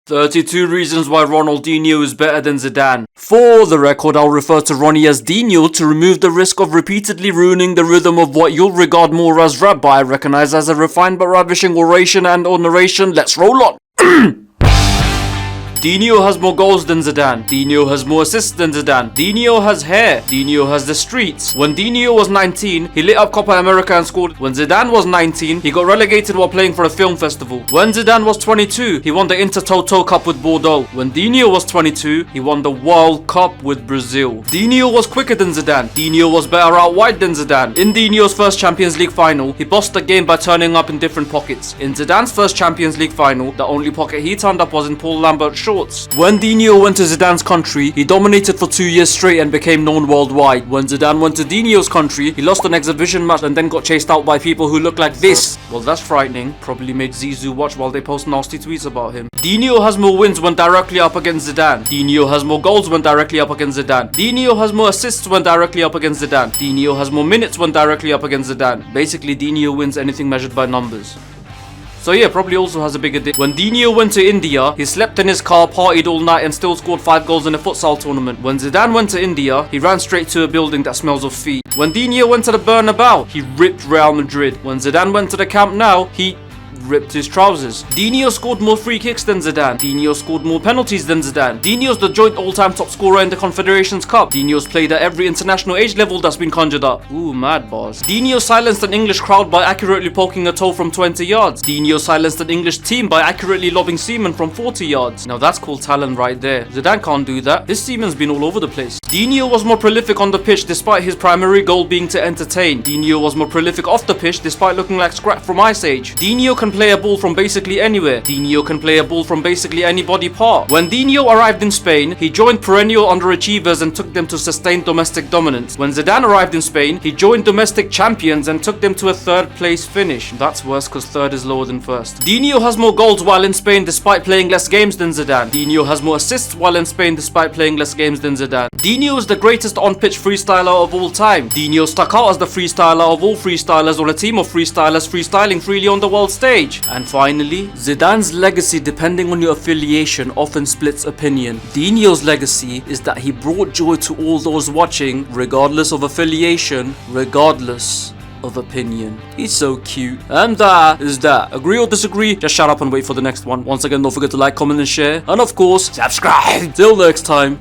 32 reasons why Ronaldinho is better than Zidane. For the record, I'll refer to Ronnie as Dino to remove the risk of repeatedly ruining the rhythm of what you'll regard more as rap, but I recognize as a refined but ravishing oration and or narration. Let's roll on! Dino has more goals than Zidane. Dino has more assists than Zidane. Dino has hair. Dino has the streets. When Dino was 19, he lit up Copa America and scored. When Zidane was 19, he got relegated while playing for a film festival. When Zidane was 22, he won the Intertoto Cup with Bordeaux. When Dino was 22, he won the World Cup with Brazil. Dino was quicker than Zidane. Dino was better out wide than Zidane. In Dino's first Champions League final, he bossed the game by turning up in different pockets. In Zidane's first Champions League final, the only pocket he turned up was in Paul Lambert's shorts. When Dino went to Zidane's country, he dominated for 2 years straight and became known worldwide. When Zidane went to Dino's country, he lost an exhibition match and then got chased out by people who look like this. Well, that's frightening. Probably made Zizou watch while they post nasty tweets about him. Dino has more wins when directly up against Zidane. Dino has more goals when directly up against Zidane. Dino has more assists when directly up against Zidane. Dino has more minutes when directly up against Zidane. Basically, Dino wins anything measured by numbers. So yeah, probably also has a bigger dick. When Dino went to India, he slept in his car, partied all night and still scored 5 goals in a futsal tournament. When Zidane went to India, he ran straight to a building that smells of feet. When Dino went to the Bernabeu, he ripped Real Madrid. When Zidane went to the Camp Nou, he ripped his trousers. Dino scored more free kicks than Zidane. Dino scored more penalties than Zidane. Dino's the joint all-time top scorer in the Confederations Cup. Dino's played at every international age level that's been conjured up. Ooh, mad bars. Dino silenced an English crowd by accurately poking a toe from 20 yards. Dino silenced an English team by accurately lobbing semen from 40 yards. Now that's called talent right there. Zidane can't do that. His semen's been all over the place. Dino was more prolific on the pitch despite his primary goal being to entertain. Dino was more prolific off the pitch despite looking like scrap from Ice Age. Dino can play a ball from basically anywhere. Dino can play a ball from basically any body part. When Dino arrived in Spain, he joined perennial underachievers and took them to sustained domestic dominance. When Zidane arrived in Spain, he joined domestic champions and took them to a 3rd place finish. That's worse because 3rd is lower than 1st. Dino has more goals while in Spain despite playing less games than Zidane. Dino has more assists while in Spain despite playing less games than Zidane. Dino is the greatest on-pitch freestyler of all time. Dino stuck out as the freestyler of all freestylers on a team of freestylers freestyling freely on the world stage. And finally, Zidane's legacy, depending on your affiliation, often splits opinion. Dino's legacy is that he brought joy to all those watching, regardless of affiliation, regardless of opinion. He's so cute. And that is that. Agree or disagree? Just shut up and wait for the next one. Once again, don't forget to like, comment and share. And of course, subscribe. Till next time.